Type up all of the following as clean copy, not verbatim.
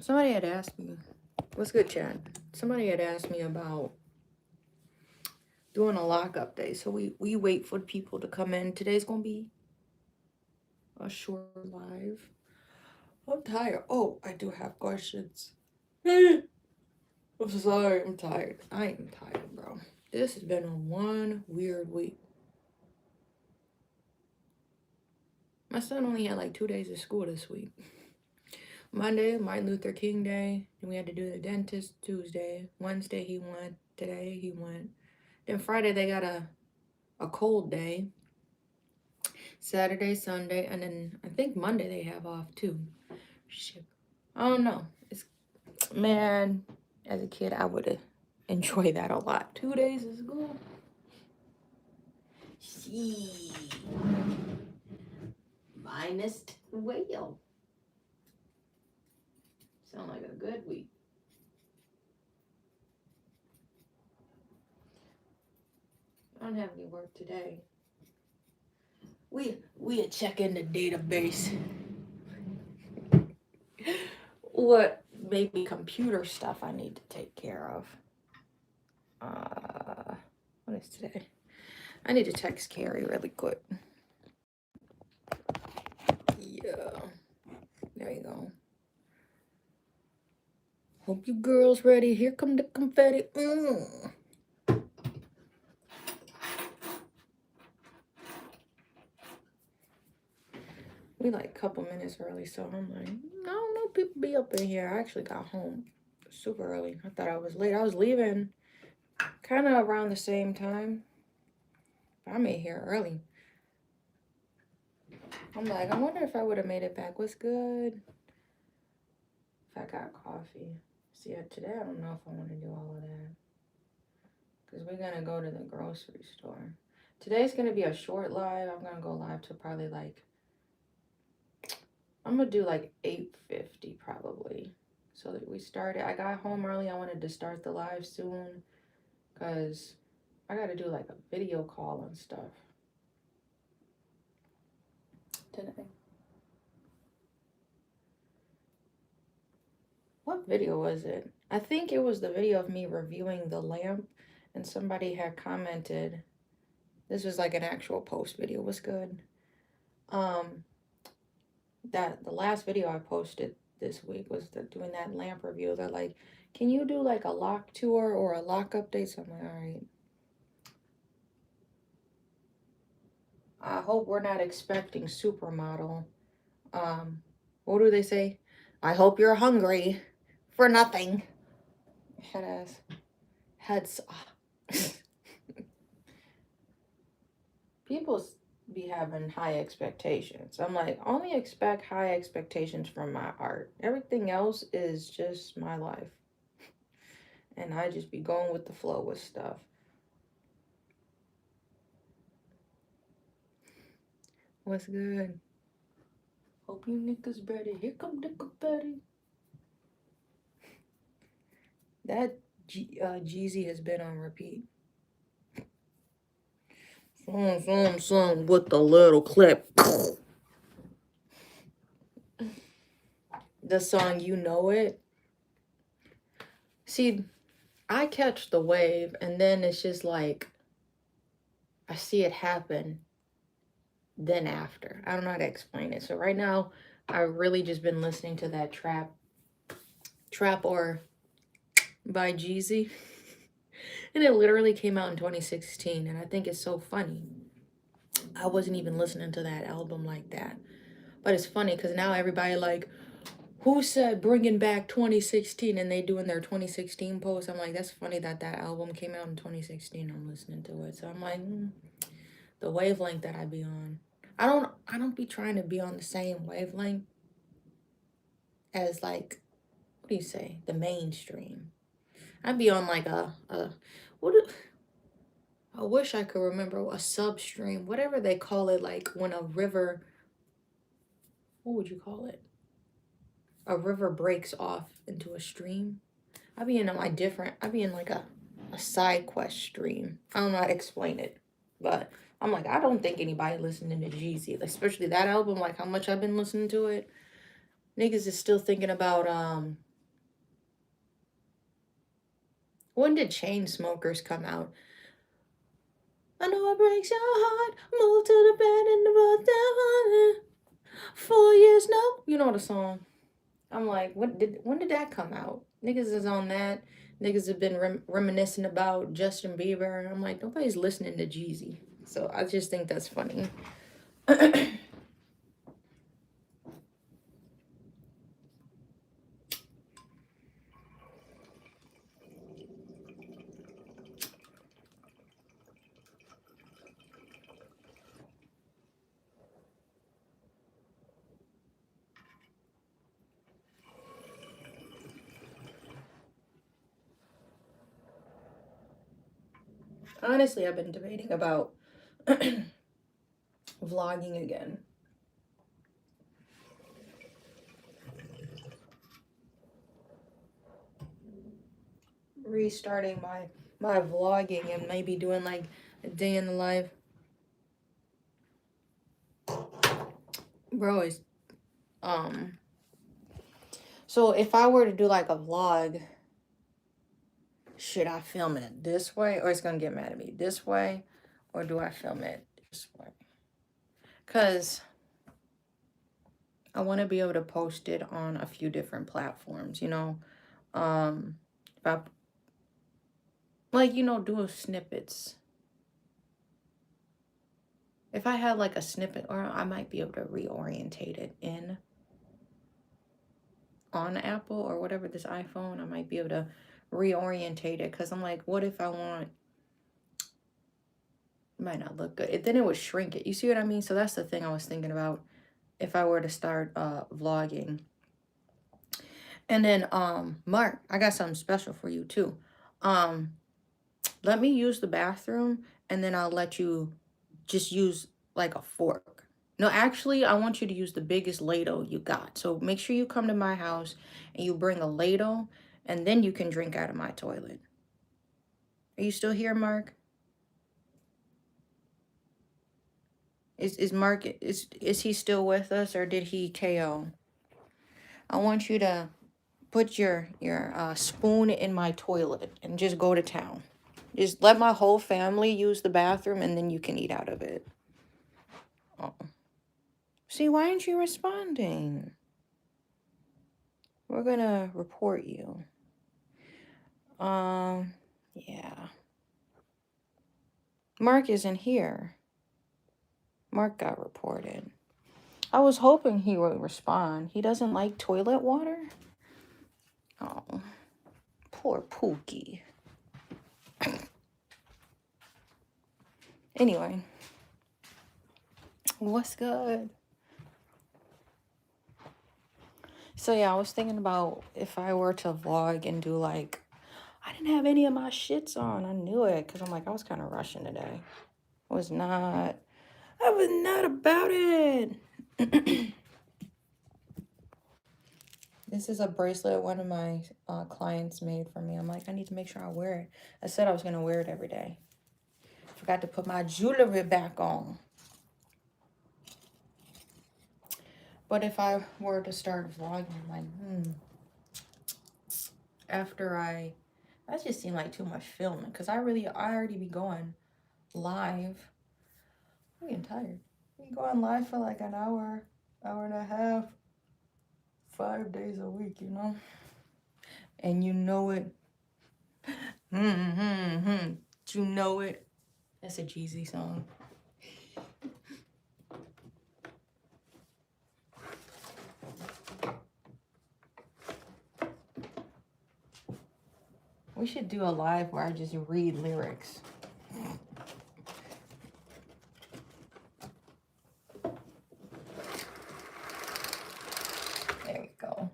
somebody had asked me, what's good, Chad? Somebody had asked me about doing a lockup day. So we wait for people to come in. Today's gonna be a short live. I'm tired. Oh, I do have questions. I'm sorry, I'm tired. I am tired, bro. This has been a one weird week. My son only had like 2 days of school this week. Monday, Martin Luther King Day. Then we had to do the dentist Tuesday. Wednesday he went. Today he went. Then Friday they got a cold day. Saturday, Sunday, and then I think Monday they have off too. Shit. I don't know. It's, man, as a kid I would have enjoyed that a lot. 2 days of school. She finest whale. Sound like a good week. I don't have any work today. We check in the database. What maybe computer stuff I need to take care of. What is today? I need to text Carrie really quick. Yeah. There you go. Hope you girls ready. Here come the confetti. We like a couple minutes early, so I'm like, I don't know, people be up in here. I actually got home super early. I thought I was late. I was leaving kind of around the same time. But I made here early. I'm like, I wonder if I would have made it back. What's good? If I got coffee. See, today I don't know if I want to do all of that. Because we're going to go to the grocery store. Today's going to be a short live. I'm going to go live to probably like, I'm going to do like 8:50 probably. So that we started. I got home early. I wanted to start the live soon. Because I got to do like a video call and stuff today. What video was it? I think it was the video of me reviewing the lamp, and somebody had commented. This was like an actual post video. What's good? That the last video I posted this week was doing that lamp review. They're like, can you do like a lock tour or a lock update? So I'm like, all right. I hope we're not expecting supermodel. What do they say? I hope you're hungry for nothing. Head ass. Heads. People be having high expectations. I'm like, only expect high expectations from my art. Everything else is just my life. And I just be going with the flow with stuff. What's good? Hope you niggas ready. Here come the confetti. That Jeezy has been on repeat. Some with the little clip. The song You Know It. See, I catch the wave and then it's just like I see it happen then after. I don't know how to explain it. So right now I've really just been listening to that Trap or by Jeezy. And it literally came out in 2016 and I think it's so funny. I wasn't even listening to that album like that. But it's funny because now everybody like, who said bringing back 2016 and they doing their 2016 post? I'm like, that's funny that album came out in 2016. I'm listening to it. So I'm like, the wavelength that I be on. I don't be trying to be on the same wavelength as like, what do you say? The mainstream. I'd be on like I wish I could remember a substream, whatever they call it, like when a river, what would you call it? A river breaks off into a stream. I'd be in like a side quest stream. I don't know how to explain it, but I'm like, I don't think anybody listening to Jeezy, especially that album, like how much I've been listening to it. Niggas is still thinking about When did Chain Smokers come out? I know it breaks your heart. Move to the bed and the down. 4 years no. You know the song. I'm like, when did that come out? Niggas is on that. Niggas have been reminiscing about Justin Bieber. I'm like, nobody's listening to Jeezy. So I just think that's funny. Honestly, I've been debating about vlogging again. Restarting my vlogging and maybe doing like a day in the life. Bro, is so if I were to do like a vlog, should I film it this way or it's gonna get mad at me this way, or do I film it this way? Because I want to be able to post it on a few different platforms, you know. If I like, you know, do snippets. If I had like a snippet, or I might be able to reorientate it in on Apple or whatever, this iPhone, I might be able to reorientate it, because I'm like, what if I want, it might not look good. Then it would shrink it. You see what I mean? So that's the thing I was thinking about if I were to start vlogging. And then Mark, I got something special for you too. Let me use the bathroom, and then I'll let you just use like a fork. No, actually, I want you to use the biggest ladle you got. So make sure you come to my house and you bring a ladle, and then you can drink out of my toilet. Are you still here, Mark? Is Mark, is he still with us, or did he KO? I want you to put your spoon in my toilet and just go to town. Just let my whole family use the bathroom, and then you can eat out of it. Oh. See, why aren't you responding? We're gonna report you. Yeah. Mark isn't here. Mark got reported. I was hoping he would respond. He doesn't like toilet water? Oh, poor Pookie. Anyway, what's good? So yeah, I was thinking about if I were to vlog and do like, I didn't have any of my shits on. I knew it, because I'm like, I was kind of rushing today. I was not about it. This is a bracelet one of my clients made for me. I'm like, I need to make sure I wear it. I said I was going to wear it every day. Forgot to put my jewelry back on. But if I were to start vlogging, I'm like, after that just seemed like too much filming, because I already be going live. I'm getting tired. We going live for like an hour, hour and a half, 5 days a week, you know? And you know it. You know it. That's a Jeezy song. We should do a live where I just read lyrics. There we go.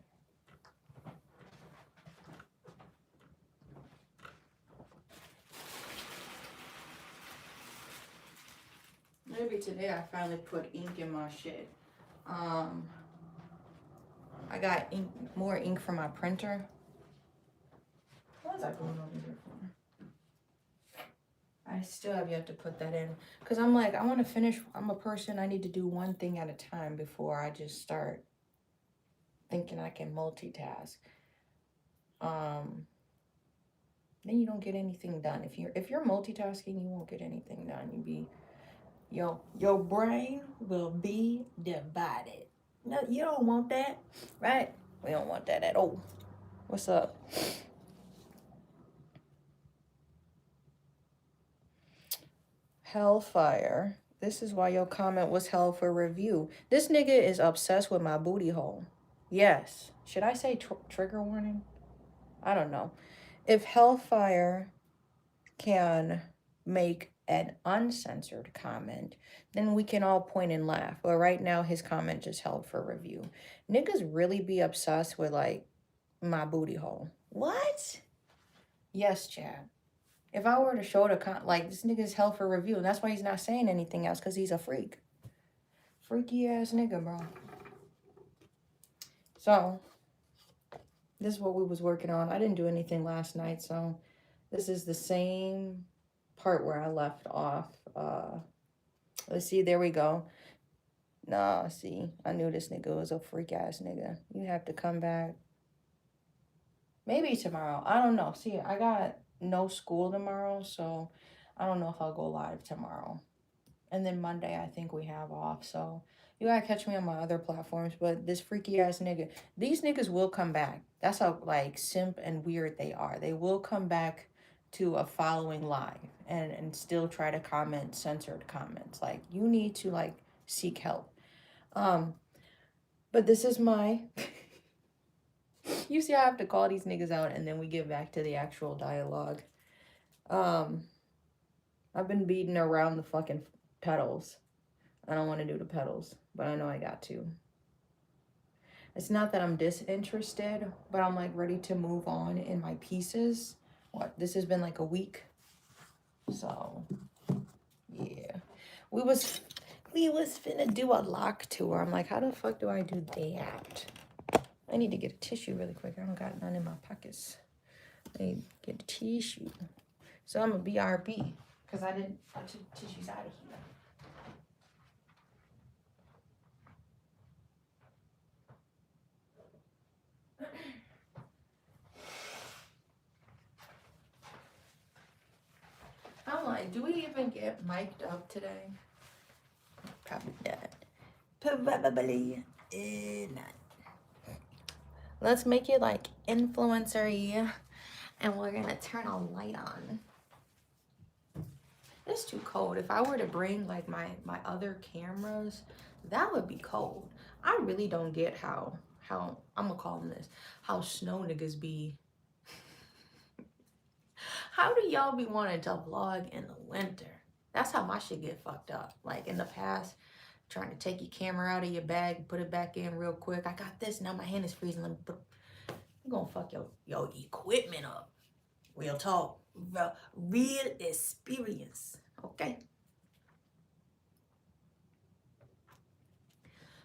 Maybe today I finally put ink in my shit. I got more ink for my printer. What is that going over here for? I still have yet to put that in, because I'm like, I want to finish. I'm a person, I need to do one thing at a time before I just start thinking I can multitask. then you don't get anything done. If you're multitasking, you won't get anything done. Your brain will be divided. No, you don't want that, right? We don't want that at all. What's up? Hellfire. This is why your comment was hell for review. This nigga is obsessed with my booty hole. Yes. Should I say trigger warning? I don't know. If Hellfire can make an uncensored comment, then we can all point and laugh. But right now, his comment just held for review. Niggas really be obsessed with like my booty hole. What? Yes, Chad. If I were to show like this nigga's held for review, and that's why he's not saying anything else, because he's a freak. Freaky ass nigga, bro. So this is what we was working on. I didn't do anything last night, so this is the same part where I left off. Let's see, there we go. Nah, see, I knew this nigga was a freak ass nigga. You have to come back. Maybe tomorrow. I don't know. See, I got no school tomorrow, so I don't know if I'll go live tomorrow. And then Monday, I think we have off. So you gotta catch me on my other platforms. But this freaky ass nigga, these niggas will come back. That's how like simp and weird they are. They will come back to a following live and still try to comment censored comments. Like you need to like seek help. But this is my you see I have to call these niggas out and then we get back to the actual dialogue. I've been beating around the fucking pedals. I don't want to do the pedals, but I know I got to. It's not that I'm disinterested, but I'm like ready to move on in my pieces. What? This has been like a week. So, yeah. We was finna do a lock tour. I'm like, how the fuck do I do that? I need to get a tissue really quick. I don't got none in my pockets. I need to get a tissue. So I'm a BRB because I took tissues out of here. I'm like, do we even get mic'd up today? Probably not. Probably not. Let's make it like influencer-y, and we're gonna turn a light on. It's too cold. If I were to bring like my other cameras, that would be cold. I really don't get how I'm gonna call them this, how snow niggas be. How do y'all be wanting to vlog in the winter? That's how my shit get fucked up. Like in the past, trying to take your camera out of your bag, put it back in real quick. I got this, now my hand is freezing. Let me put, I'm gonna fuck your equipment up. Real talk. Real experience. Okay.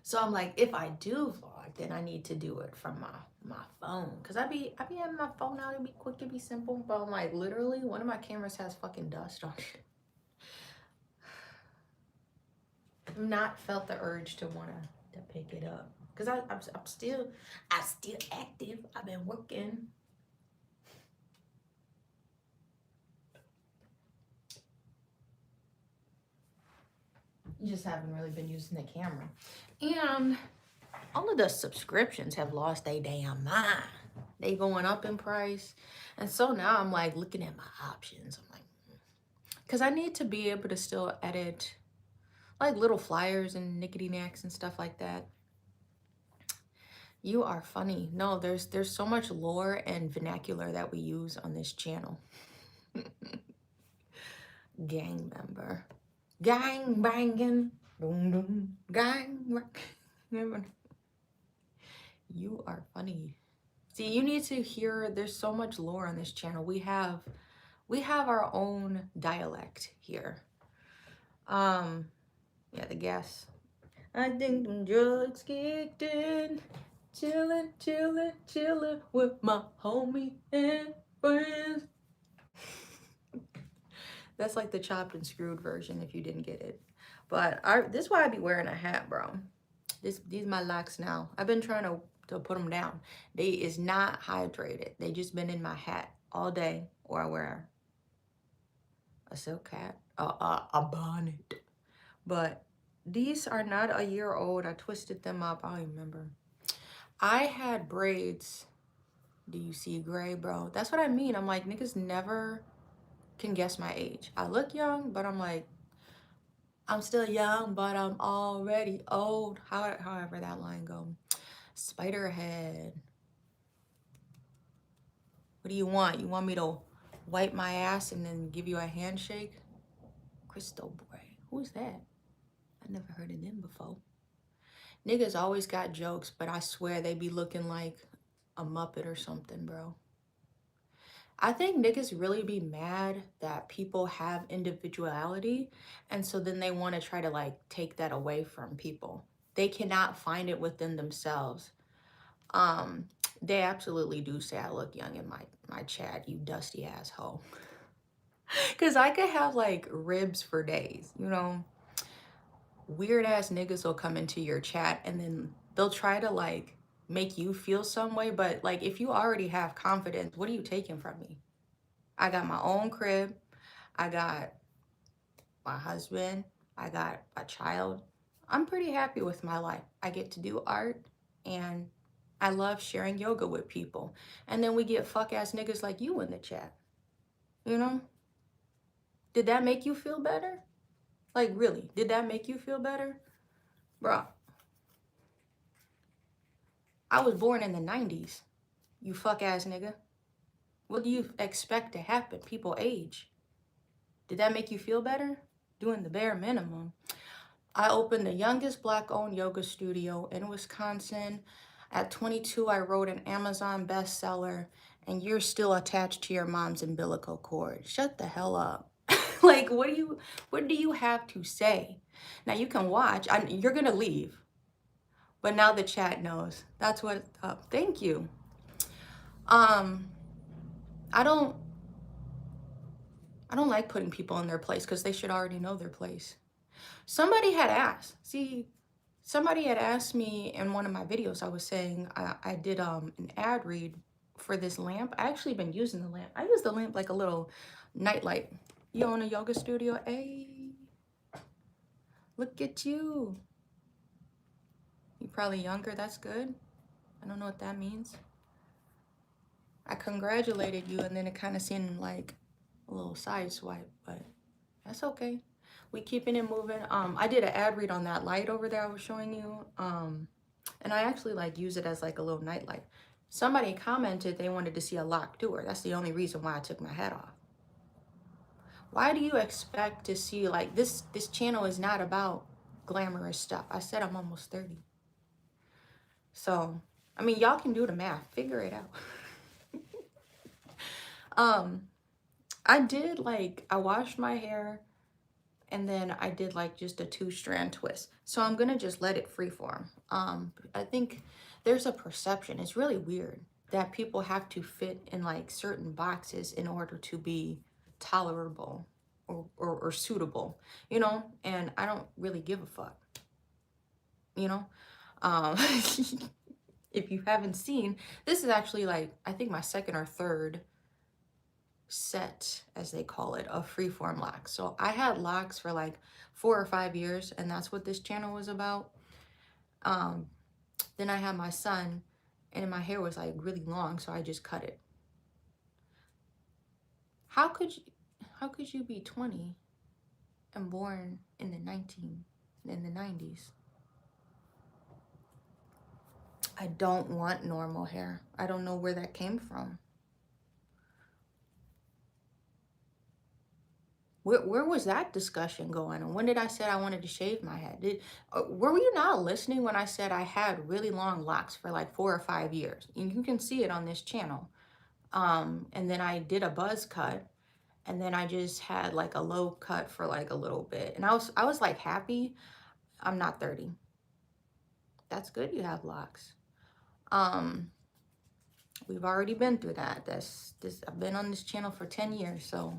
So I'm like, if I do vlog, then I need to do it from my phone. Cause I be having my phone out, it'd be quick, it'd be simple. But I'm like, literally, one of my cameras has fucking dust on it. I've not felt the urge to wanna pick it up. Cause I'm still active. I've been working. You just haven't really been using the camera. And all of the subscriptions have lost their damn mind. They going up in price. And so now I'm like looking at my options. I'm like, because I need to be able to still edit like little flyers and nickety knacks and stuff like that. You are funny. No, there's so much lore and vernacular that we use on this channel. Gang member. Gang banging. Gang. You are funny. See, you need to hear, there's so much lore on this channel. We have our own dialect here. Yeah, the gas. I think them drugs kicked in. Chillin' with my homie and friends. That's like the chopped and screwed version if you didn't get it. But this is why I be wearing a hat, bro. These my locks now. I've been trying to put them down. They is not hydrated. They just been in my hat all day or I wear a silk hat, a bonnet. But these are not a year old. I twisted them up. I don't remember. I had braids. Do you see gray, bro? That's what I mean. I'm like, niggas never can guess my age. I look young, but I'm like, I'm still young, but I'm already old. However that line go. Spiderhead. What do you want? You want me to wipe my ass and then give you a handshake? Crystal Boy. Who's that? I never heard of them before. Niggas always got jokes, but I swear they be looking like a Muppet or something, bro. I think niggas really be mad that people have individuality, and so then they want to try to like take that away from people. They cannot find it within themselves. Um, they absolutely do say I look young in my chat, you dusty asshole. Cause I could have like ribs for days, you know. Weird ass niggas will come into your chat and then they'll try to like make you feel some way, but like if you already have confidence, what are you taking from me? I got my own crib. I got my husband. I got a child. I'm pretty happy with my life. I get to do art and I love sharing yoga with people. And then we get fuck ass niggas like you in the chat. You know? Did that make you feel better? Like, really? Did that make you feel better? Bro, I was born in the 90s. You fuck ass nigga. What do you expect to happen? People age. Did that make you feel better? Doing the bare minimum. I opened the youngest Black-owned yoga studio in Wisconsin. At 22, I wrote an Amazon bestseller, and you're still attached to your mom's umbilical cord. Shut the hell up. Like, what do you have to say? Now you can watch. You're gonna leave, but now the chat knows. That's what's up. Thank you. Um, I don't like putting people in their place because they should already know their place. Somebody had asked. See, somebody had asked me in one of my videos. I was saying I did an ad read for this lamp. I actually been using the lamp. I use the lamp like a little nightlight. You own a yoga studio? Hey, look at you. You're probably younger. That's good. I don't know what that means. I congratulated you, and then it kind of seemed like a little side swipe, but that's okay. We keeping it moving. I did an ad read on that light over there I was showing you. And I actually like use it as like a little night light. Somebody commented they wanted to see a locked door. That's the only reason why I took my hat off. Why do you expect to see like this channel is not about glamorous stuff. I said I'm almost 30. So, I mean, y'all can do the math, figure it out. I did like, I washed my hair and then I did like just a 2-strand twist. So I'm gonna just let it freeform. I think there's a perception, it's really weird, that people have to fit in like certain boxes in order to be tolerable or suitable, you know? And I don't really give a fuck, you know? Um, if you haven't seen, this is actually like, I think my second or third set, as they call it, of freeform locks. So I had locks for like 4 or 5 years, and that's what this channel was about. Then I had my son, and my hair was like really long, so I just cut it. How could you be 20 and born in the 90s? I don't want normal hair. I don't know where that came from. Where was that discussion going? And when did I say I wanted to shave my head? Were you not listening when I said I had really long locks for like 4 or 5 years? And you can see it on this channel. And then I did a buzz cut, and then I just had like a low cut for like a little bit. And I was like happy. I'm not 30. That's good you have locks. We've already been through that. I've been on this channel for 10 years, so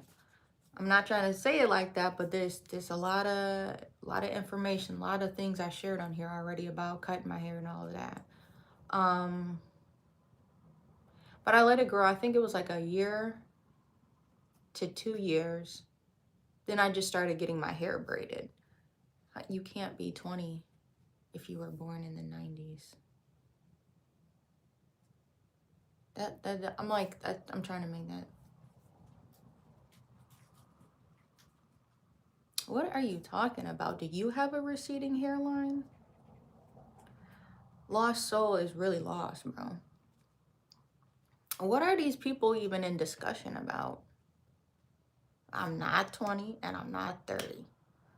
I'm not trying to say it like that, but there's a lot of information, a lot of things I shared on here already about cutting my hair and all of that. But I let it grow. I think it was like a year to 2 years. Then I just started getting my hair braided. You can't be 20 if you were born in the 90s. I'm like, I'm trying to make that. What are you talking about? Do you have a receding hairline? Lost soul is really lost, bro. What are these people even in discussion about? I'm not 20 and I'm not 30.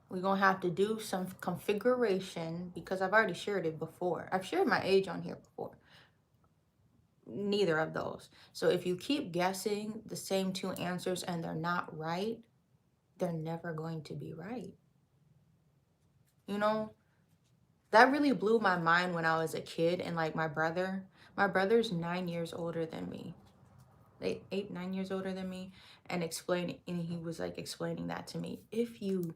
We're going to have to do some configuration because I've already shared it before. I've shared my age on here before. Neither of those. So if you keep guessing the same two answers and they're not right, they're never going to be right. You know, that really blew my mind when I was a kid. And like my brother's 9 years older than me. 9 years older than me, and he was like explaining that to me. If you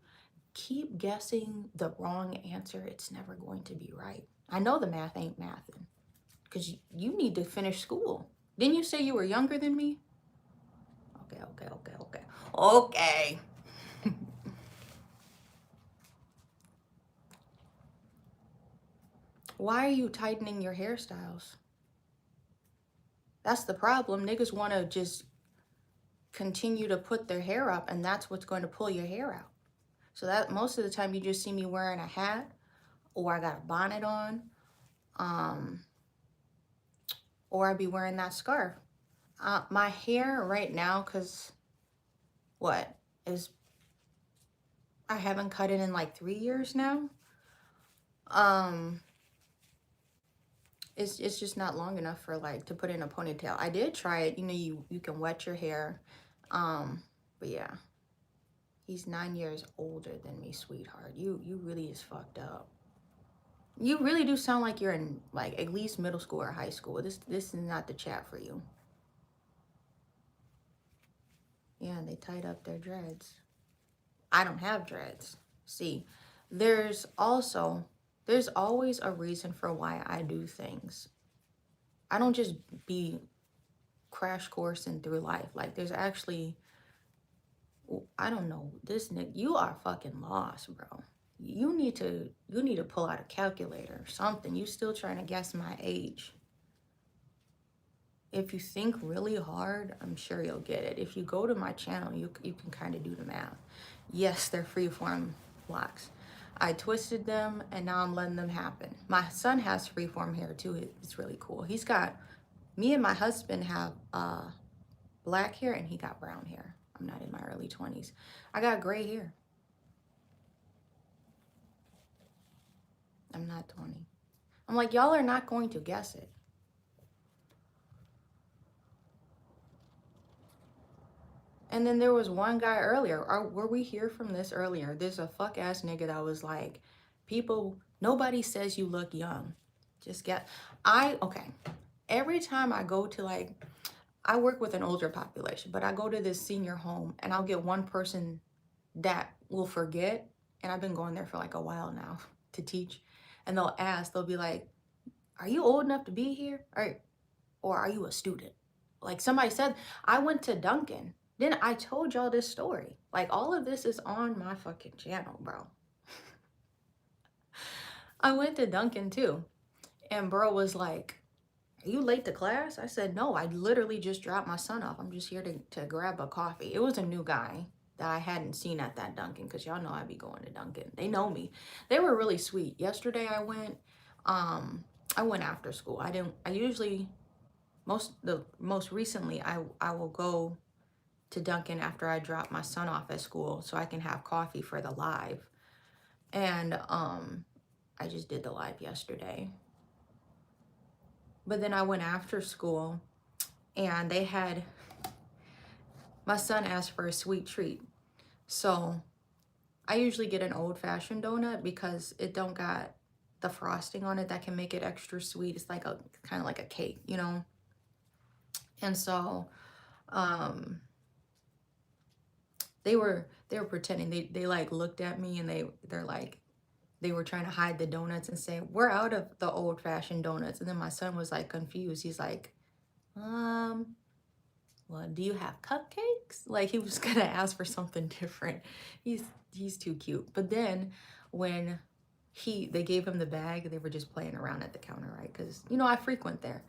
keep guessing the wrong answer, it's never going to be right. I know the math ain't mathing because you need to finish school. Didn't you say you were younger than me? Okay. Why are you tightening your hairstyles? That's the problem. Niggas want to just continue to put their hair up, and that's what's going to pull your hair out. So that most of the time you just see me wearing a hat, or I got a bonnet on, or I'd be wearing that scarf. My hair right now, cause I haven't cut it in like 3 years now. It's just not long enough for like to put in a ponytail. I did try it. You know, you can wet your hair. But yeah, he's 9 years older than me, sweetheart. You really is fucked up. You really do sound like you're in like at least middle school or high school. This is not the chat for you. Yeah, they tied up their dreads. I don't have dreads. See, there's always a reason for why I do things. I don't just be crash coursing through life. Like there's actually, I don't know, this nigga, you are fucking lost, bro. You need to pull out a calculator or something. You still trying to guess my age. If you think really hard, I'm sure you'll get it. If you go to my channel, you can kind of do the math. Yes, they're freeform locks. I twisted them and now I'm letting them happen. My son has freeform hair too. It's really cool. Me and my husband have black hair and he got brown hair. I'm not in my early 20s. I got gray hair. I'm not 20. I'm like, y'all are not going to guess it. And then there was one guy earlier. Were we here from this earlier? There's a fuck ass nigga that was like, nobody says you look young. Okay. Every time I go to I work with an older population, but I go to this senior home and I'll get one person that will forget. And I've been going there for like a while now to teach. And they'll be like, are you old enough to be here? Or are you a student? Like somebody said, I went to Duncan. Then I told y'all this story. Like all of this is on my fucking channel, bro. I went to Duncan too. And bro was like, are you late to class? I said, no, I literally just dropped my son off. I'm just here to grab a coffee. It was a new guy that I hadn't seen at that Duncan because y'all know I be going to Duncan. They know me. They were really sweet. Yesterday I went after school. Most recently I will go to Duncan after I drop my son off at school so I can have coffee for the live. And I just did the live yesterday. But then I went after school and my son asked for a sweet treat. So I usually get an old-fashioned donut because it don't got the frosting on it that can make it extra sweet. It's like kind of like a cake, you know? And so they were pretending. They like looked at me and they're like, they were trying to hide the donuts and say, we're out of the old-fashioned donuts. And then my son was like confused. He's like, what do you have cupcakes? Like, he was gonna ask for something different. He's too cute. But then when they gave him the bag, they were just playing around at the counter, right? Because, you know, I frequent there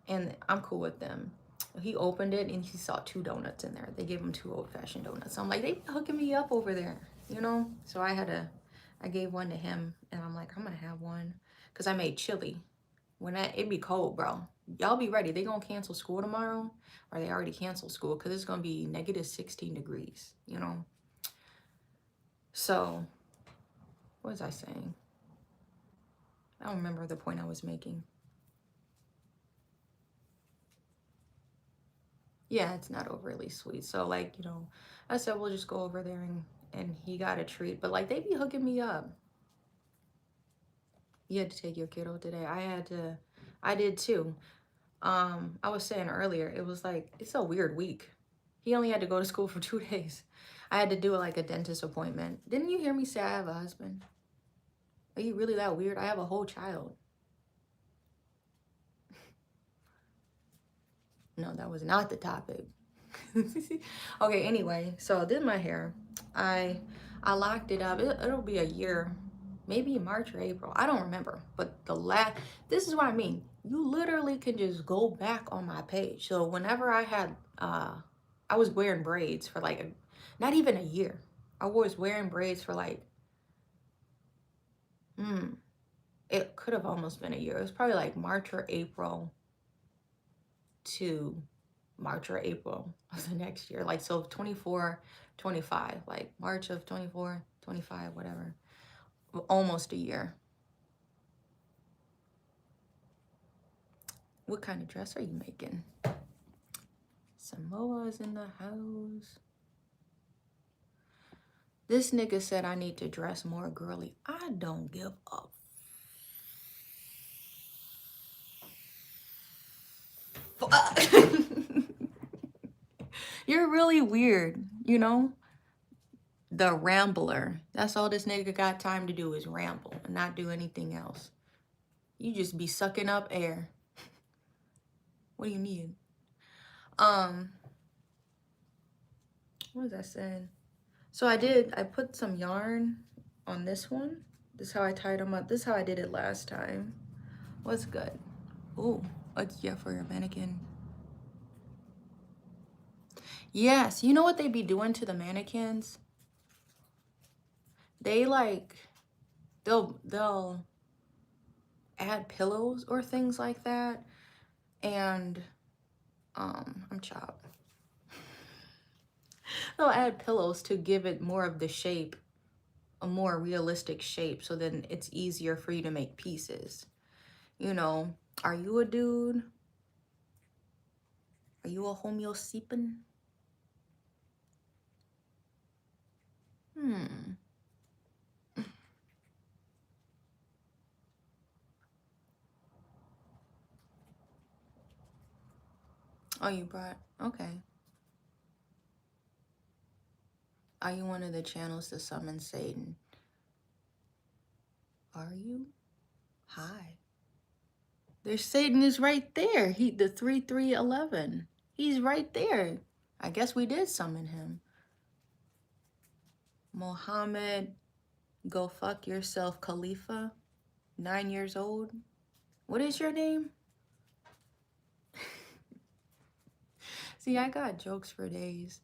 and I'm cool with them. He opened it and he saw 2 donuts in there. They gave him 2 old-fashioned donuts. So I'm like, they hooking me up over there, you know? So I gave one to him and I'm like, I'm gonna have one. Cause I made chili. It be cold, bro. Y'all be ready. They gonna cancel school tomorrow, or they already canceled school because it's gonna be negative 16 degrees, you know? So, what was I saying? I don't remember the point I was making. Yeah, it's not overly sweet. So, like, you know, I said, we'll just go over there and he got a treat. But, like, they be hooking me up. You had to take your kiddo today. I did too. I was saying earlier, it was like, it's a weird week. He only had to go to school for 2 days. I had to do like a dentist appointment. Didn't you hear me say I have a husband? Are you really that weird? I have a whole child. No, that was not the topic. Okay, anyway, so I did my hair. I locked it up. It'll be a year, maybe March or April. I don't remember. But this is what I mean. You literally can just go back on my page. So whenever I was wearing braids for like not even a year. I was wearing braids for like, it could have almost been a year. It was probably like March or April to March or April of the next year. Like, so 24, 25, like March of 24, 25, whatever. Almost a year. What kind of dress are you making? Samoa's in the house. This nigga said I need to dress more girly. I don't give a fuck. You're really weird, you know? The rambler. That's all this nigga got time to do is ramble and not do anything else. You just be sucking up air. What do you need? What was I saying? So I put some yarn on this one. This is how I tied them up. This is how I did it last time. What's good? Ooh, yeah, for your mannequin. Yes, you know what they be doing to the mannequins? They like, they'll add pillows or things like that. And, I'm chopped. They'll add pillows to give it more of the shape, a more realistic shape, so then it's easier for you to make pieces. You know, are you a dude? Are you a homeo seepin? Oh, you brought, okay. Are you one of the channels to summon Satan? Are you? Hi. There's Satan is right there. The 3311. He's right there. I guess we did summon him. Mohammed, go fuck yourself, Khalifa. 9 years old. What is your name? See, I got jokes for days.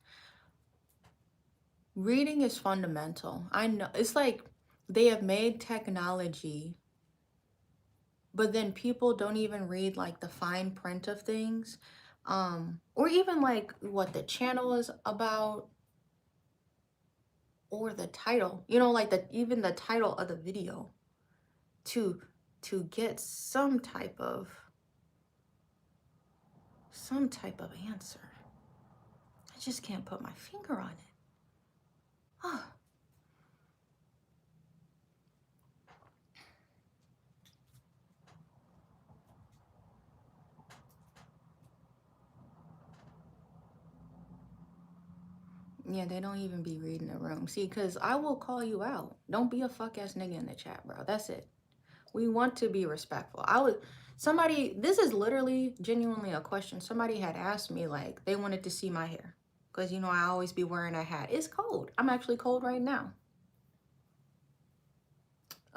Reading is fundamental. I know. It's like they have made technology, but then people don't even read like the fine print of things. Or even like what the channel is about or the title. You know, like even the title of the video to get some type of answer. I just can't put my finger on it. Oh. Yeah, they don't even be reading the room. See, because I will call you out. Don't be a fuck ass nigga in the chat, bro. That's it. We want to be respectful. Somebody, this is literally genuinely a question. Somebody had asked me, like, they wanted to see my hair. Because, you know, I always be wearing a hat. It's cold. I'm actually cold right now.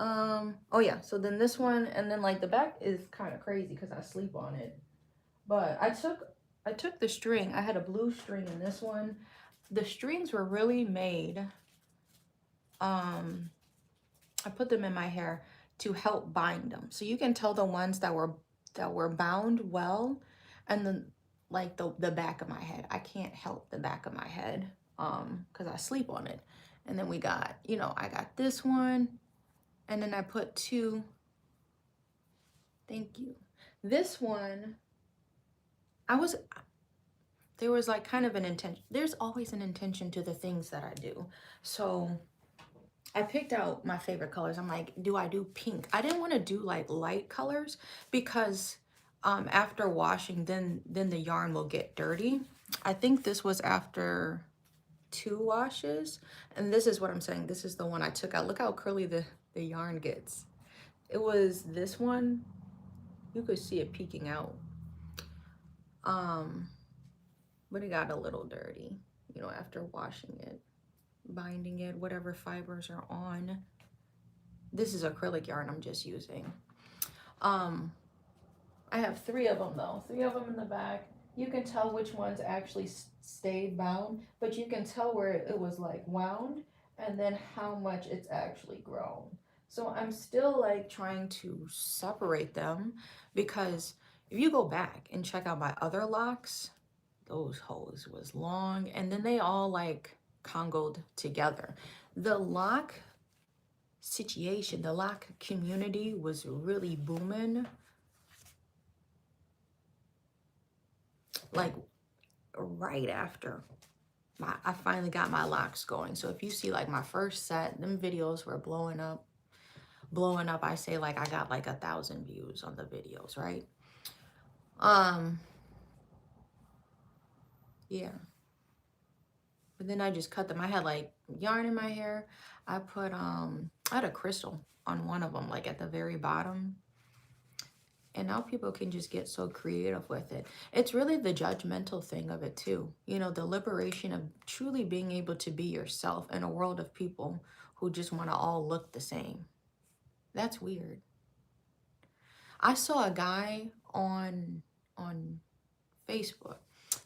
Oh yeah, so then this one, and then like the back is kind of crazy because I sleep on it. But I took the string. I had a blue string in this one. The strings were really made. Um, I put them in my hair to help bind them. So you can tell the ones that were bound well, and then like the back of my head. I can't help the back of my head because I sleep on it. And then we got, you know, I got this one, and then I put two. Thank you. This one, I was there was like kind of an intention. There's always an intention to the things that I do. So I picked out my favorite colors. I'm like, do I do pink? I didn't want to do like light colors because after washing, then the yarn will get dirty. I think this was after 2 washes. And this is what I'm saying. This is the one I took out. Look how curly the yarn gets. It was this one. You could see it peeking out. But it got a little dirty, you know, after washing it, binding it, whatever fibers are on. This is acrylic yarn I'm just using. I have 3 of them though, 3 of them in the back. You can tell which ones actually stayed bound, but you can tell where it was like wound and then how much it's actually grown. So I'm still like trying to separate them because if you go back and check out my other locks, those hoes was long, and then they all like congoed together. The lock situation, the lock community was really booming like right after I finally got my locks going. So if you see like my first set, them videos were blowing up. I say like I got like 1,000 views on the videos, right? Yeah. But then I just cut them. I had like yarn in my hair. I had a crystal on one of them, like at the very bottom. And now people can just get so creative with it. It's really the judgmental thing of it too. You know, the liberation of truly being able to be yourself in a world of people who just want to all look the same. That's weird. I saw a guy on Facebook.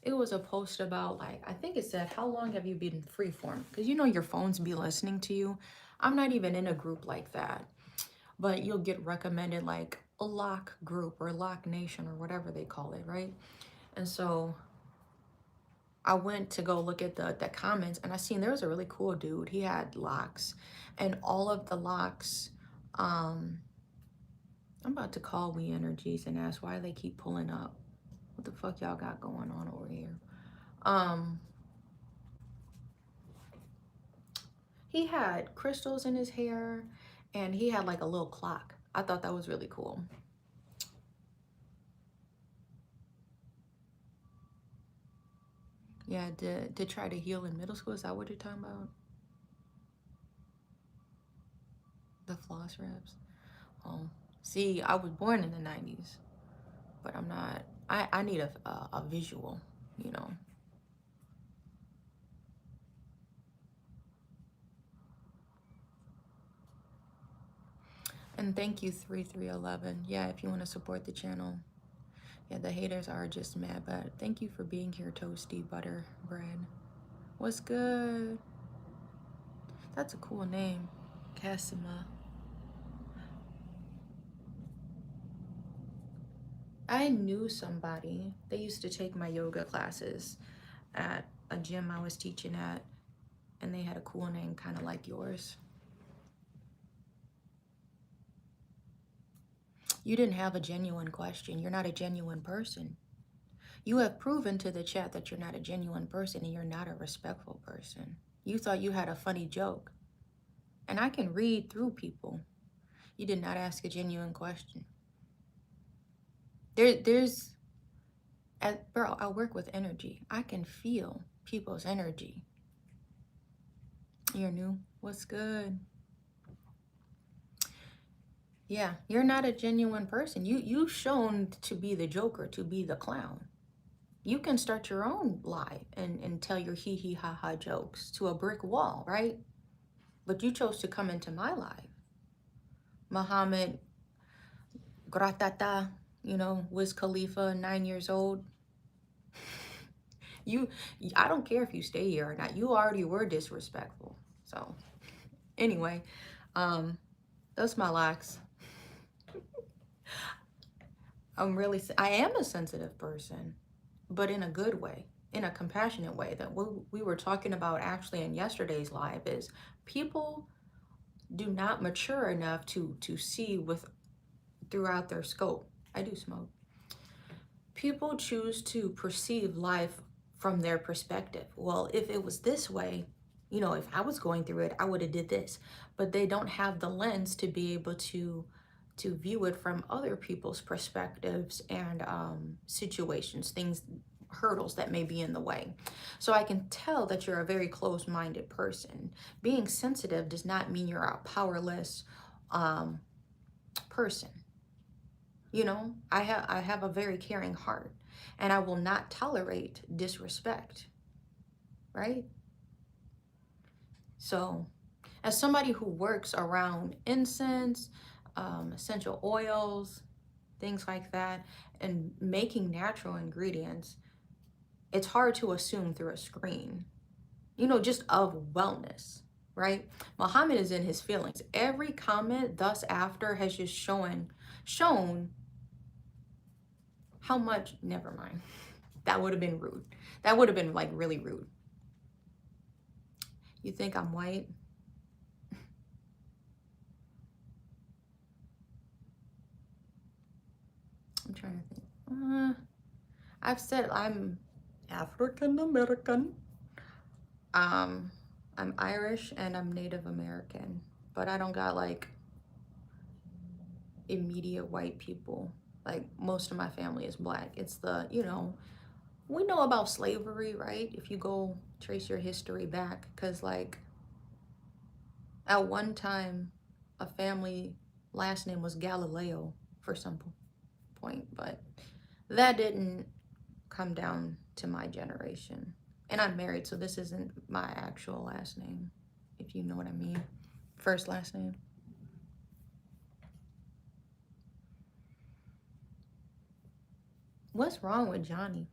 It was a post about like, I think it said, how long have you been freeform? Because you know your phones be listening to you. I'm not even in a group like that. But you'll get recommended like a lock group or lock nation or whatever they call it, right? And so I went to go look at the comments, and I seen there was a really cool dude. He had locks, and all of the locks, I'm about to call We Energies and ask why they keep pulling up. What the fuck y'all got going on over here? He had crystals in his hair, and he had like a little clock. I thought that was really cool. Yeah, to try to heal in middle school. Is that what you're talking about? The floss wraps. Oh, see, I was born in the 90s, but I'm not. I need a visual, you know. And thank you 3311. Yeah, if you want to support the channel. Yeah, the haters are just mad, but thank you for being here, Toasty Butter Bread. What's good? That's a cool name, Cassima. I knew somebody. They used to take my yoga classes at a gym I was teaching at, and they had a cool name, kind of like yours. You didn't have a genuine question. You're not a genuine person. You have proven to the chat that you're not a genuine person and you're not a respectful person. You thought you had a funny joke. And I can read through people. You did not ask a genuine question. Bro, I work with energy. I can feel people's energy. You're new. What's good? Yeah, you're not a genuine person. You've shown to be the joker, to be the clown. You can start your own live and tell your hee hee ha ha jokes to a brick wall, right? But you chose to come into my life. Muhammad Gratata, Wiz Khalifa, 9 years old. You, I don't care if you stay here or not. You already were disrespectful. So anyway, um, that's my locks. I am a sensitive person, but in a good way, in a compassionate way. That what we were talking about actually in yesterday's live is people do not mature enough to see with throughout their scope. I do smoke. People choose to perceive life from their perspective. Well, if it was this way, if I was going through it, I would have did this. But they don't have the lens to be able to view it from other people's perspectives and situations, things, hurdles that may be in the way. So I can tell that you're a very closed-minded person. Being sensitive does not mean you're a powerless person. I have a very caring heart, and I will not tolerate disrespect, right? So, as somebody who works around incense, essential oils, things like that, and making natural ingredients, it's hard to assume through a screen, just of wellness, right? Muhammad is in his feelings. Every comment thus after has just shown how much, never mind. That would have been rude. That would have been like really rude. You think I'm white? I'm trying to think. I've said I'm African American. Um, I'm Irish and I'm Native American, but I don't got like immediate white people. Like most of my family is black. It's we know about slavery, right? If you go trace your history back, because like at one time, a family last name was Galileo for some point, but that didn't come down to my generation. And I'm married, so this isn't my actual last name, if you know what I mean. First last name. What's wrong with Johnny?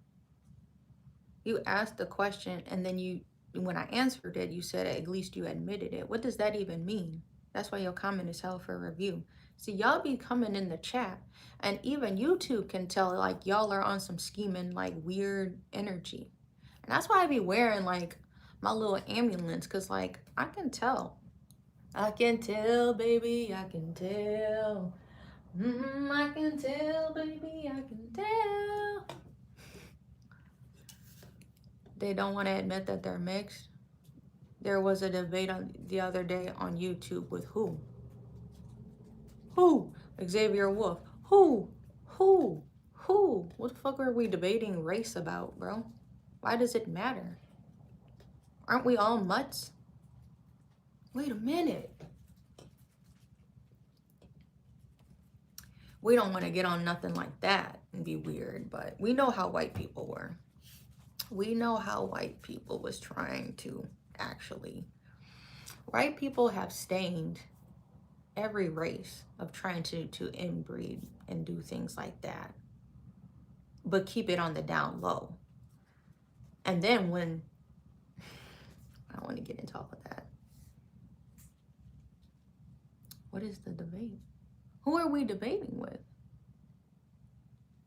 You asked the question and then when I answered it, you said at least you admitted it. What does that even mean? That's why your comment is held for review. See, y'all be coming in the chat, and even YouTube can tell like y'all are on some scheming, like weird energy. And that's why I be wearing like my little ambulance, because like I can tell. I can tell, baby, I can tell. I can tell, baby, I can tell. They don't want to admit that they're mixed. There was a debate on the other day on YouTube with who? Who? Xavier Wolf. Who? Who? Who? What the fuck are we debating race about, bro? Why does it matter? Aren't we all mutts? Wait a minute. We don't want to get on nothing like that and be weird, but we know how white people were. We know how white people was trying to actually. White people have stained every race of trying to inbreed and do things like that, but keep it on the down low. And then when, I don't want to get into all of that. What is the debate? Who are we debating with?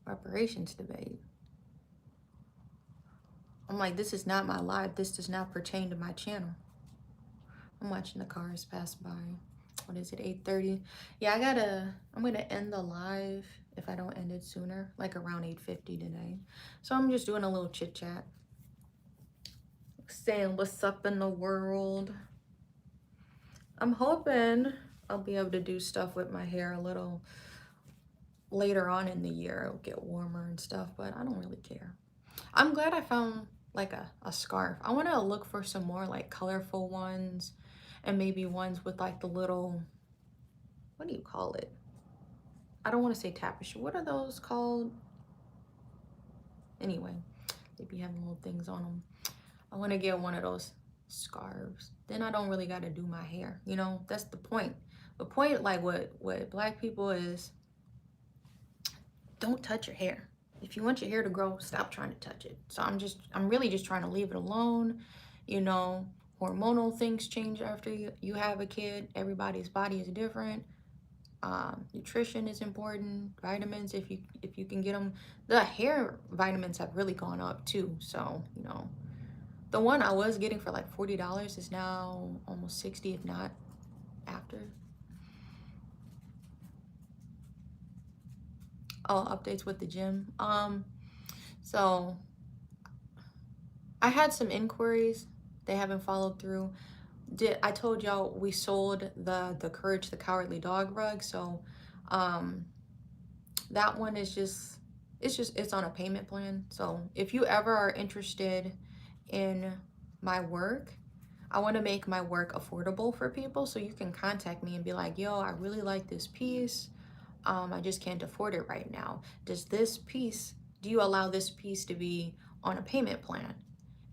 Reparations debate. I'm like, this is not my live. This does not pertain to my channel. I'm watching the cars pass by. What is it, 8:30? Yeah, I'm gonna end the live if I don't end it sooner, like around 8:50 today. So I'm just doing a little chit chat, saying what's up in the world. I'm hoping I'll be able to do stuff with my hair a little later on in the year. It'll get warmer and stuff, but I don't really care. I'm glad I found like a scarf. I want to look for some more like colorful ones, and maybe ones with like the little, what do you call it? I don't want to say tapestry. What are those called? Anyway, they be having little things on them. I want to get one of those scarves. Then I don't really got to do my hair. You know, that's the point. The point, like what black people is, don't touch your hair. If you want your hair to grow, stop trying to touch it. So I'm really just trying to leave it alone. You know, hormonal things change after you have a kid. Everybody's body is different. Nutrition is important. Vitamins, if you can get them. The hair vitamins have really gone up too. So, you know, the one I was getting for like $40 is now almost 60, if not after. Oh, updates with the gym. So I had some inquiries. They haven't followed through. I told y'all we sold the Courage the Cowardly Dog rug. So that one is it's on a payment plan. So if you ever are interested in my work, I want to make my work affordable for people. So you can contact me and be like, yo, I really like this piece. I just can't afford it right now. Do you allow this piece to be on a payment plan?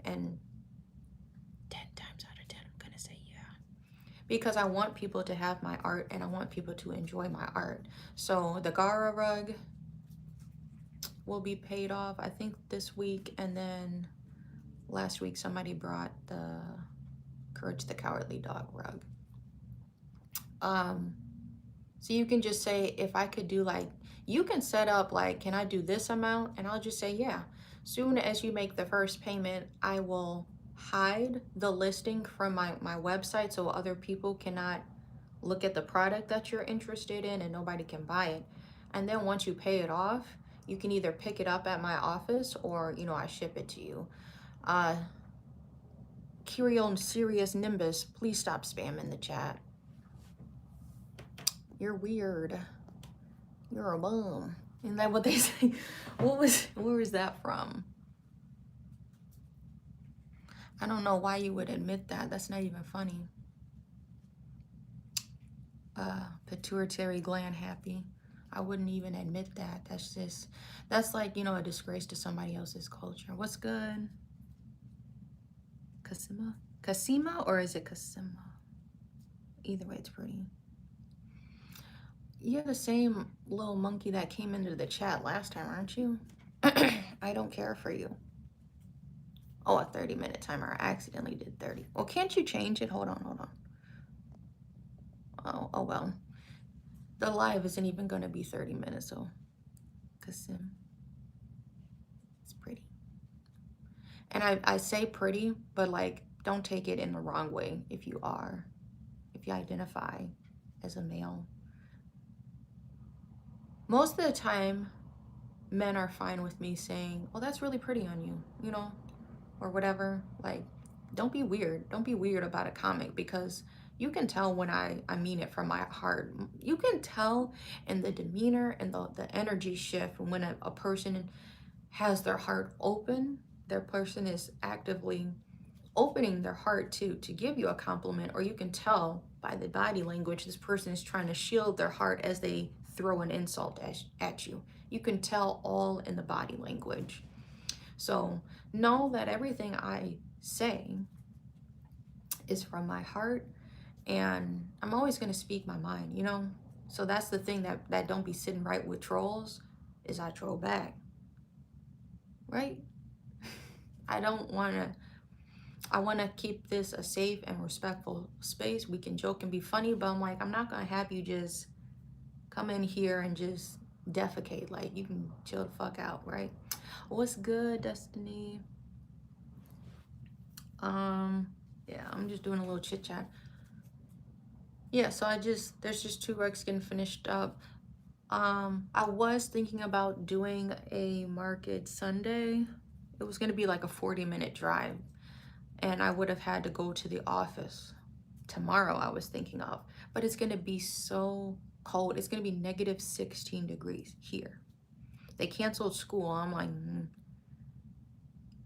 And 10 times out of 10, I'm gonna say yeah. Because I want people to have my art and I want people to enjoy my art. So the Gara rug will be paid off, I think this week. And then last week somebody brought the Courage the Cowardly Dog rug. So you can just say, if I could do like, you can set up like, can I do this amount? And I'll just say, yeah. Soon as you make the first payment, I will hide the listing from my website so other people cannot look at the product that you're interested in and nobody can buy it. And then once you pay it off, you can either pick it up at my office or, you know, I ship it to you. Kyrion Sirius Nimbus, please stop spamming the chat. You're weird. You're a bum. Isn't that what they say? Where was that from? I don't know why you would admit that. That's not even funny. Pituitary gland happy. I wouldn't even admit that. That's like, you know, a disgrace to somebody else's culture. What's good? Kasima? Kasima or is it Kasima? Either way, it's pretty. You're the same little monkey that came into the chat last time, aren't you? I don't care for you. Oh, a 30-minute timer. I accidentally did 30. Well, can't you change it? Hold on. Oh well. The live isn't even going to be 30 minutes, so Kasim. It's pretty. And I say pretty, but like, don't take it in the wrong way if you identify as a male. Most of the time, men are fine with me saying, well, that's really pretty on you, you know, or whatever. Like, don't be weird. Don't be weird about a comment, because you can tell when I mean it from my heart. You can tell in the demeanor and the energy shift when a person has their heart open. Their person is actively opening their heart to give you a compliment, or you can tell by the body language this person is trying to shield their heart as they throw an insult at you. You can tell all in the body language. So know that everything I say is from my heart, and I'm always going to speak my mind, you know. So that's the thing that don't be sitting right with trolls, is I troll back, right? I want to keep this a safe and respectful space. We can joke and be funny, but I'm like, I'm not going to have you just come in here and just defecate. Like, you can chill the fuck out, right? What's good, Destiny? Yeah, I'm just doing a little chit chat. Yeah, so there's just 2 works getting finished up. I was thinking about doing a market Sunday. It was gonna be like a 40-minute drive, and I would have had to go to the office tomorrow, I was thinking of, but it's gonna be so cold. It's gonna be negative 16 degrees here. They canceled school. I'm like,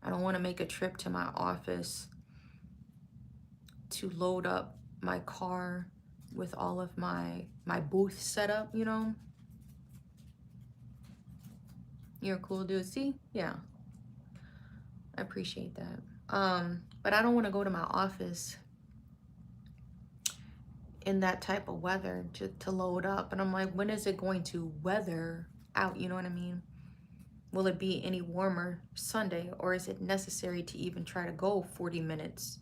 I don't want to make a trip to my office to load up my car with all of my booth set up, you know. You're a cool dude. See? Yeah. I appreciate that. But I don't want to go to my office in that type of weather to load up. And I'm like, when is it going to weather out? You know what I mean? Will it be any warmer Sunday, or is it necessary to even try to go 40 minutes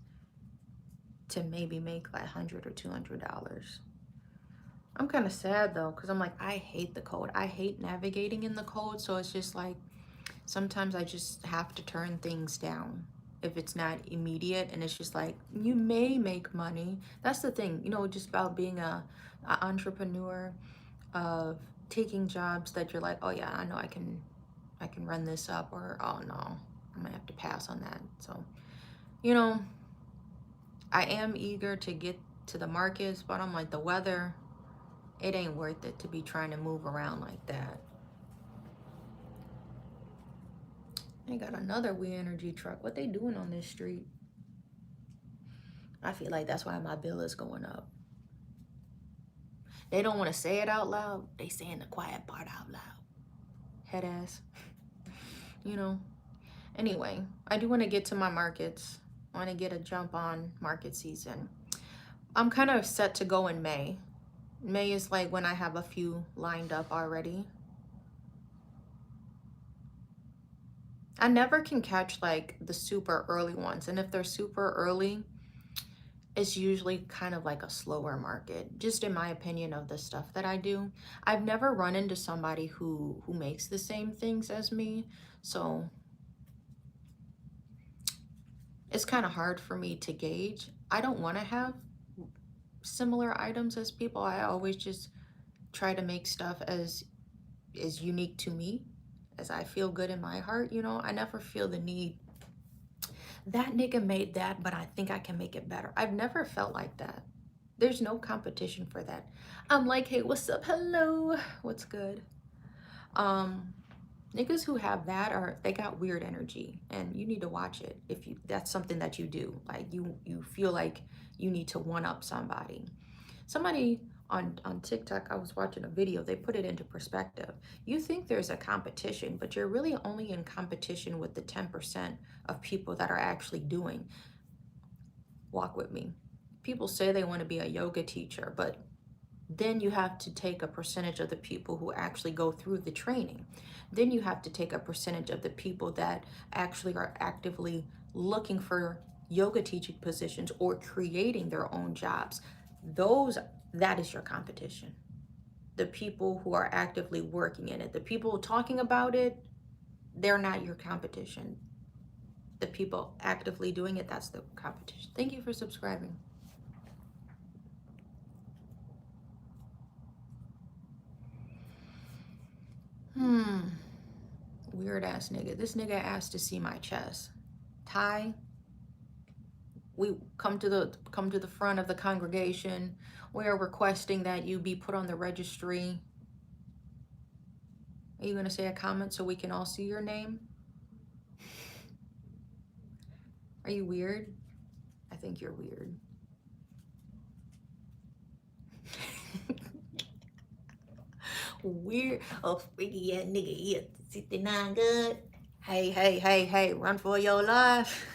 to maybe make like $100 or $200? I'm kind of sad though, because I'm like, I hate the cold. I hate navigating in the cold. So it's just like, sometimes I just have to turn things down if it's not immediate, and it's just like, you may make money. That's the thing, you know, just about being a entrepreneur, of taking jobs that you're like, oh yeah, I know I can run this up, or oh no, I'm gonna have to pass on that. So, you know, I am eager to get to the markets, but I'm like, the weather, it ain't worth it to be trying to move around like that. They got another We Energy truck. What they doing on this street? I feel like that's why my bill is going up. They don't want to say it out loud. They saying the quiet part out loud. Head ass. You know. Anyway, I do want to get to my markets. I want to get a jump on market season. I'm kind of set to go in May. May is like when I have a few lined up already. I never can catch like the super early ones. And if they're super early, it's usually kind of like a slower market, just in my opinion of the stuff that I do. I've never run into somebody who makes the same things as me. So it's kind of hard for me to gauge. I don't want to have similar items as people. I always just try to make stuff as unique to me as I feel good in my heart. You know, I never feel the need, that nigga made that, but I think I can make it better. I've never felt like that. There's no competition for that. I'm like, hey, what's up? Hello, what's good? Niggas who have that they got weird energy, and you need to watch it if that's something that you do. Like you feel like you need to one up somebody. Somebody on TikTok, I was watching a video, they put it into perspective. You think there's a competition, but you're really only in competition with the 10% of people that are actually doing. Walk with me. People say they want to be a yoga teacher, but then you have to take a percentage of the people who actually go through the training. Then you have to take a percentage of the people that actually are actively looking for yoga teaching positions or creating their own jobs. That is your competition. The people who are actively working in it. The people talking about it, they're not your competition. The people actively doing it, that's the competition. Thank you for subscribing. Weird ass nigga. This nigga asked to see my chest. Ty, we come to the front of the congregation. We are requesting that you be put on the registry. Are you gonna say a comment so we can all see your name? Are you weird? I think you're weird. Weird. Oh, freaky ass nigga here. 69 good. Hey, run for your life.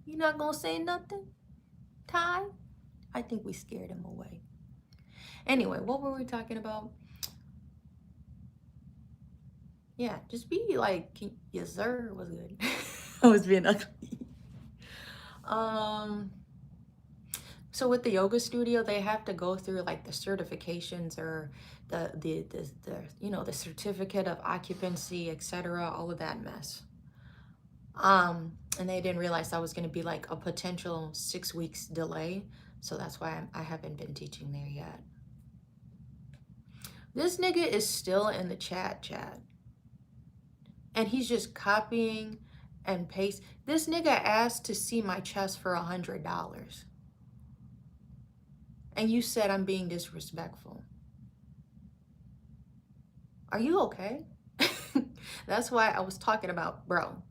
You not gonna say nothing, Ty? I think we scared him away. Anyway, what were we talking about? Yeah, just be like, yes sir, was good. I was being ugly. So with the yoga studio, they have to go through like the certifications, or the you know, the certificate of occupancy, etc., all of that mess. And they didn't realize that was going to be like a potential 6 weeks delay, so that's why I haven't been teaching there yet. This nigga is still in the chat, and he's just copying and paste. This nigga asked to see my chest for $100. And you said I'm being disrespectful. Are you okay? That's why I was talking about, bro.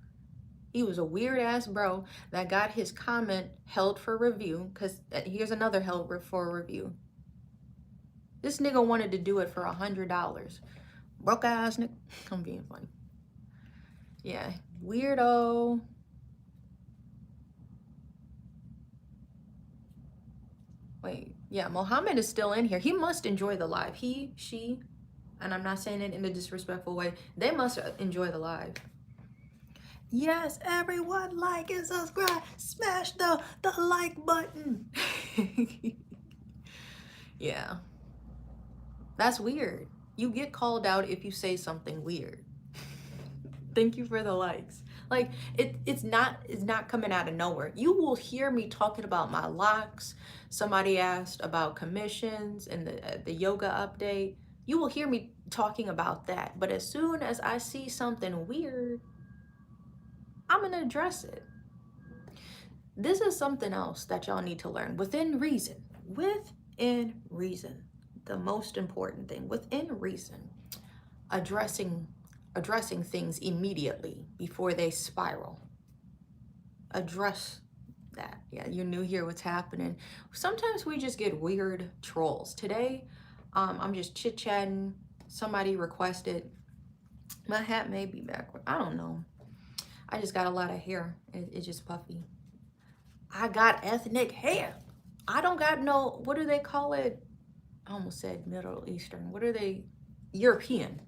He was a weird ass bro that got his comment held for review, because here's another held for review. This nigga wanted to do it for $100. Broke ass nigga. I'm being funny. Yeah, weirdo. Wait, yeah, Mohammed is still in here. He must enjoy the live. He, she, and I'm not saying it in a disrespectful way. They must enjoy the live. Yes, everyone, like and subscribe. Smash the like button. Yeah, that's weird. You get called out if you say something weird. Thank you for the likes. Like it's not coming out of nowhere. You will hear me talking about my locks. Somebody asked about commissions and the yoga update. You will hear me talking about that. But as soon as I see something weird, I'm gonna address it. This is something else that y'all need to learn within reason. Within reason. The most important thing within reason. Addressing things immediately before they spiral. Address that. Yeah, you're new here, what's happening? Sometimes we just get weird trolls. Today, I'm just chit-chatting. Somebody requested my hat may be backward. I don't know. I just got a lot of hair. It's just puffy. I got ethnic hair. I don't got no, what do they call it? I almost said Middle Eastern. What are they? European.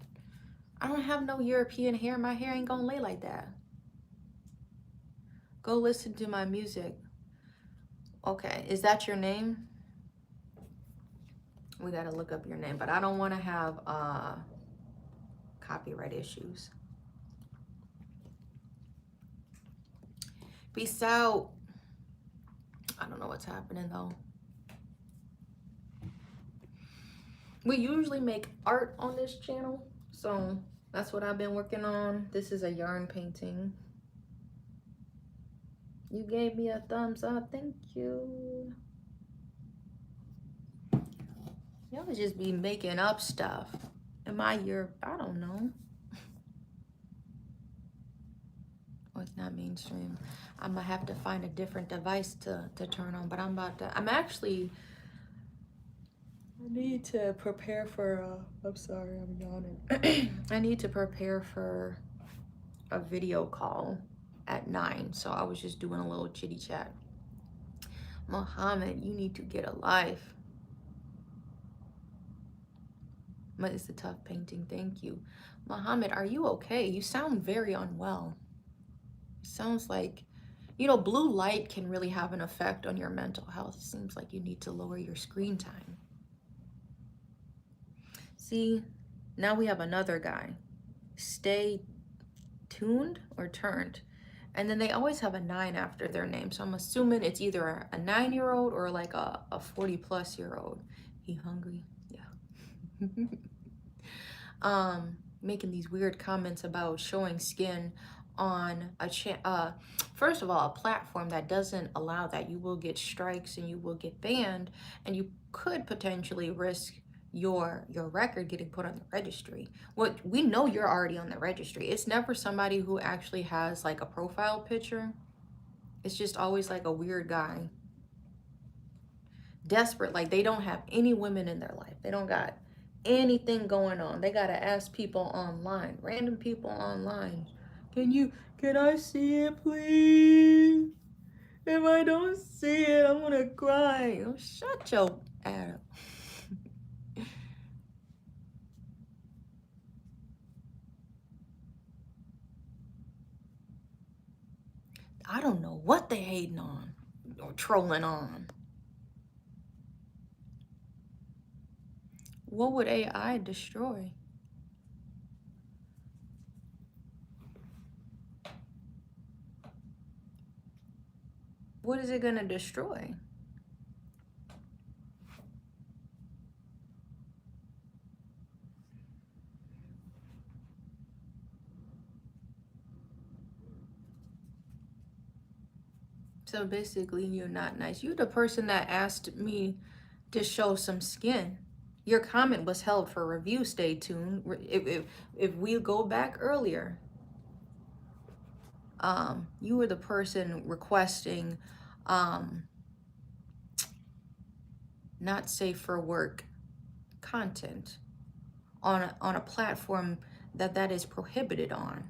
I don't have no European hair. My hair ain't gonna lay like that. Go listen to my music. Okay, is that your name? We gotta look up your name, but I don't want to have copyright issues. Peace out. I don't know what's happening though. We usually make art on this channel, so that's what I've been working on. This is a yarn painting. You gave me a thumbs up, thank you. Y'all would just be making up stuff. Am I your, I don't know. Oh, it's not mainstream. I'm gonna have to find a different device to turn on, but I'm actually, I need to prepare for, I'm sorry, I'm yawning. I need to prepare for a video call at 9, so I was just doing a little chitty chat. Mohammed, you need to get a life. But it's a tough painting, thank you. Mohammed, are you okay? You sound very unwell. It sounds like, you know, blue light can really have an effect on your mental health. It seems like you need to lower your screen time. See, now we have another guy. Stay tuned or turned. And then they always have a 9 after their name. So I'm assuming it's either a 9-year-old or like a 40-plus-year-old. He hungry? Yeah. Making these weird comments about showing skin on a first of all, a platform that doesn't allow that. You will get strikes and you will get banned, and you could potentially risk your record getting put on the registry. What we know, you're already on the registry. It's never somebody who actually has like a profile picture. It's just always like a weird guy, desperate, like they don't have any women in their life. They don't got anything going on. They gotta ask people online, random people online, can I see it, please? If I don't see it, I'm gonna cry. Oh, shut your ass up. I don't know what they hating on or trolling on. What would AI destroy? What is it gonna destroy? So basically, you're not nice. You're the person that asked me to show some skin. Your comment was held for review. Stay tuned. If we go back earlier, you were the person requesting not safe for work content on a platform that is prohibited on.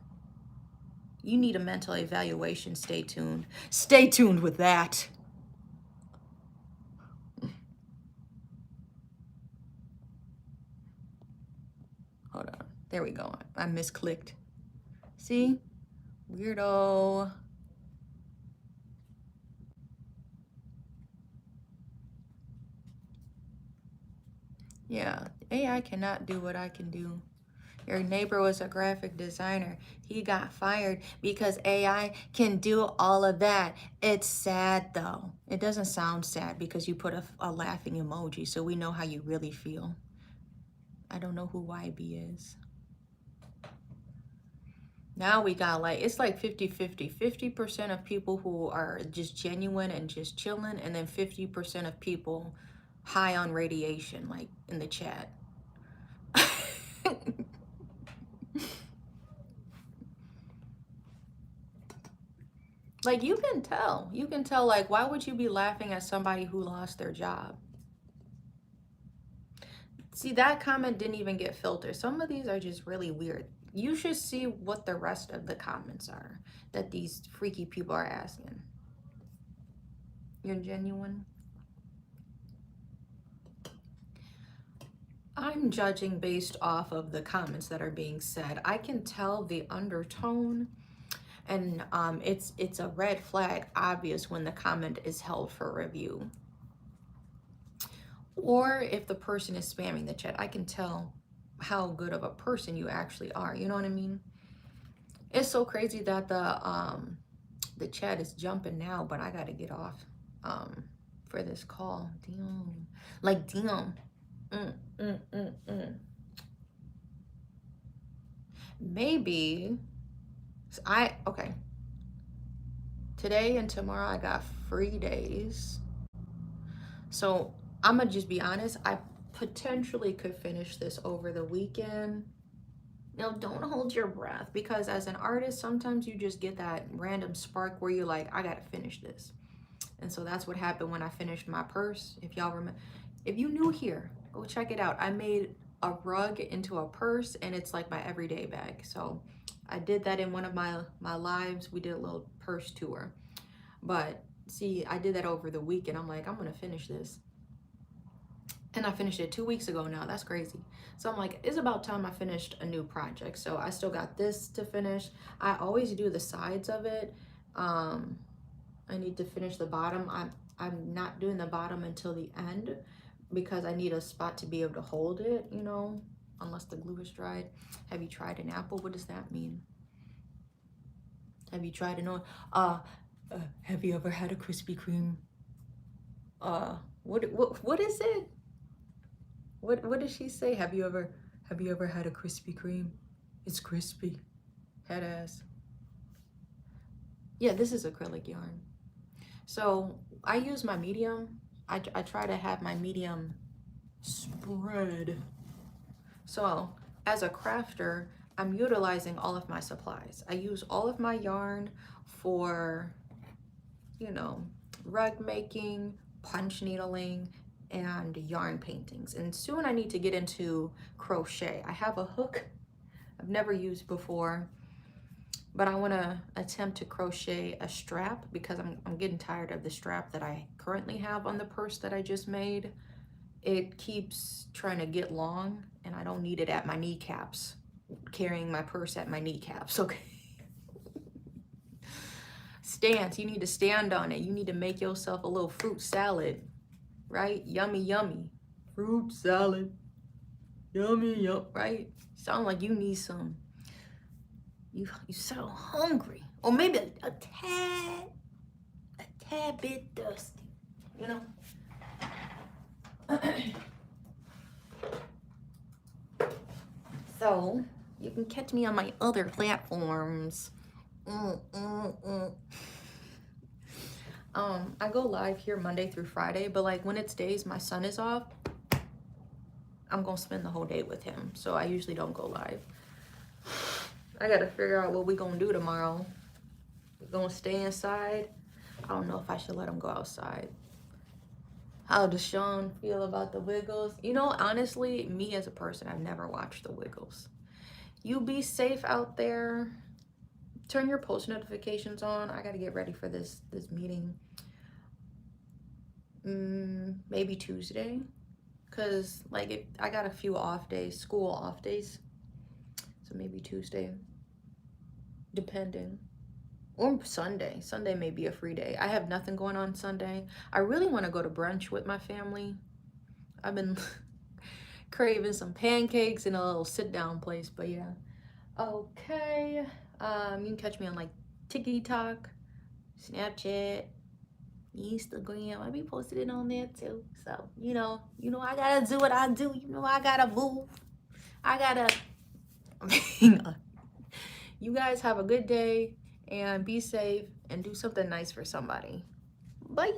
You need a mental evaluation. Stay tuned. Stay tuned with that. Hold on. There we go. I misclicked. See? Weirdo. Yeah. AI cannot do what I can do. Your neighbor was a graphic designer. He got fired because AI can do all of that. It's sad though. It doesn't sound sad because you put a laughing emoji, so we know how you really feel. I don't know who YB is. Now we got like, it's like 50-50. 50% of people who are just genuine and just chilling, and then 50% of people high on radiation, like in the chat. Like you can tell, like, why would you be laughing at somebody who lost their job? See, that comment didn't even get filtered. Some of these are just really weird. You should see what the rest of the comments are that these freaky people are asking. You're genuine? I'm judging based off of the comments that are being said. I can tell the undertone, and it's a red flag obvious when the comment is held for review. Or if the person is spamming the chat, I can tell how good of a person you actually are. You know what I mean? It's so crazy that the chat is jumping now, but I gotta get off for this call. Damn. Like, damn. Maybe okay. Today and tomorrow I got free days. So I'm gonna just be honest, I potentially could finish this over the weekend. Now, don't hold your breath, because as an artist, sometimes you just get that random spark where you're like, I gotta finish this. And so that's what happened when I finished my purse. If y'all remember, if you new here, go check it out. I made a rug into a purse, and it's like my everyday bag. So I did that in one of my lives. We did a little purse tour. But see, I did that over the weekend. I'm like, I'm gonna finish this. And I finished it 2 weeks ago now. That's crazy. So I'm like, it's about time I finished a new project. So I still got this to finish. I always do the sides of it. I need to finish the bottom. I'm not doing the bottom until the end because I need a spot to be able to hold it, you know, unless the glue is dried. Have you tried an apple? What does that mean? Have you tried an have you ever had a Krispy Kreme? What is it? What does she say? Have you ever had a Krispy Kreme? It's crispy. Head ass. Yeah, this is acrylic yarn. So I use my medium. I try to have my medium spread. So as a crafter, I'm utilizing all of my supplies. I use all of my yarn for, you know, rug making, punch needling, and yarn paintings. And soon I need to get into crochet. I have a hook I've never used before, but I want to attempt to crochet a strap because I'm getting tired of the strap that I currently have on the purse that I just made. It keeps trying to get long, and I don't need it at my kneecaps, carrying my purse at my kneecaps. Okay. Stance, you need to stand on it. You need to make yourself a little fruit salad, right? Yummy, yummy. Fruit salad. Yummy, yum, right? Sound like you need some. You sound hungry. Or maybe a tad bit dusty, you know? So, you can catch me on my other platforms. I go live here Monday through Friday, but like when it's days my son is off, I'm gonna spend the whole day with him. So I usually don't go live. I gotta figure out what we gonna do tomorrow. We gonna stay inside? I don't know if I should let him go outside. How does Sean feel about the Wiggles? You know, honestly, me as a person, I've never watched the Wiggles. You be safe out there. Turn your post notifications on. I gotta get ready for this meeting. Maybe Tuesday, cause like I got a few off days, school off days, so maybe Tuesday, depending. Or Sunday. Sunday may be a free day. I have nothing going on Sunday. I really want to go to brunch with my family. I've been craving some pancakes and a little sit down place, but yeah. Okay. You can catch me on like TikTok, Snapchat, Instagram. I be posting it on there too. So, I gotta do what I do. I gotta move. I gotta You guys have a good day and be safe and do something nice for somebody. Bye.